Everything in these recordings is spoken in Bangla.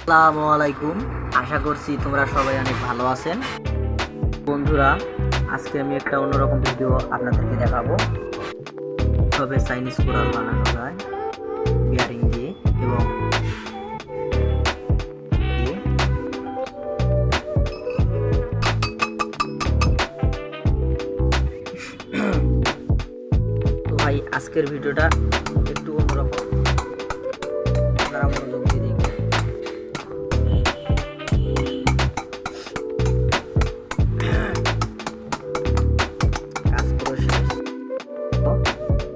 আসসালামু আলাইকুম। আশা করছি তোমরা সবাই অনেক ভালো আছেন। বন্ধুরা, আজকে আমি একটা অন্যরকম ভিডিও আপনাদেরকে দেখাবো, কিভাবে চাইনিজ কোরাল বানানো যায় বিয়ারিং দিয়ে এবং তো ভাই, আজকের ভিডিওটা একটু অন্যরকম, আপনারা মনোযোগ দিয়ে দেখবেন। কাজ করে শেষ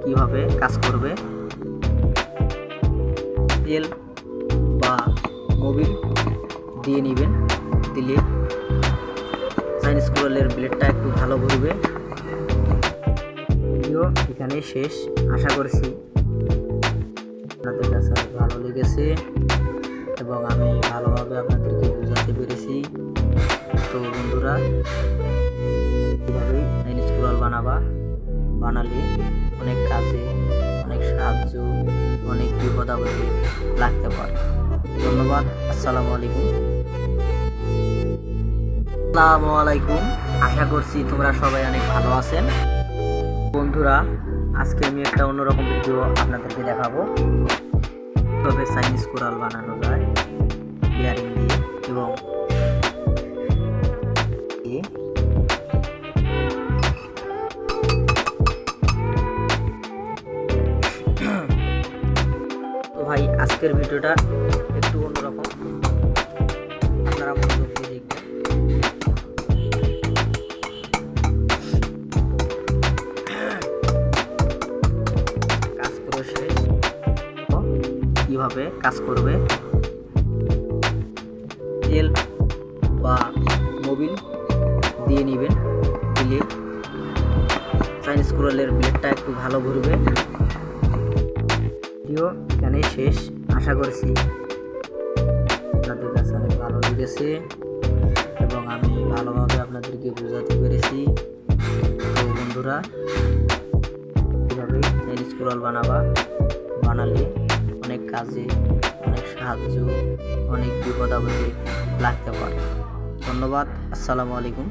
কিভাবে কাজ করবে, তেল বা মোবিল দিয়ে নেবেন, দিলে চাইনিজ কোরালের ব্লেডটা একটু ভালো ঘুরবে। ভিডিও এখানে শেষ। আশা করছি আপনাদের কাছে ভালো লেগেছে এবং আমি ভালোভাবে আপনাদেরকে বোঝাতে পেরেছি। তো বন্ধুরা, কীভাবে চাইনিজ কোরাল বানালে অনেক কাজে, অনেক সাহায্য, অনেক বিপদ আপদে লাগতে পারে। ধন্যবাদ। আসসালামু আলাইকুম। আশা করছি তোমরা সবাই অনেক ভালো আছেন। বন্ধুরা, আজকে আমি একটা অন্যরকম ভিডিও আপনাদেরকে দেখাবো, কিভাবে চাইনিজ কোরাল বানানো যায় বিয়ারিং দিয়ে এবং তো ভাই, আজকের ভিডিওটা একটু অন্যরকম, আপনারা মনোযোগ দিয়ে দেখবেন। কাজ করে শেষ কিভাবে কাজ করবে, তেল বা মোবিল দিয়ে নেবেন, দিলে চাইনিজ কোরালের ব্লেডটা একটু ভালো ঘুরবে। ভিডিও এখানে শেষ। আশা করছি আপনাদের কাছে অনেক ভালো লেগেছে এবং আমি ভালোভাবে আপনাদেরকে বোঝাতে পেরেছি। তো বন্ধুরা, কীভাবে চাইনিজ কোরাল বানালে অনেক কাজে, অনেক সাহায্য, অনেক বিপদ আপদে লাগতে পারে। ধন্যবাদ। আসসালামু আলাইকুম।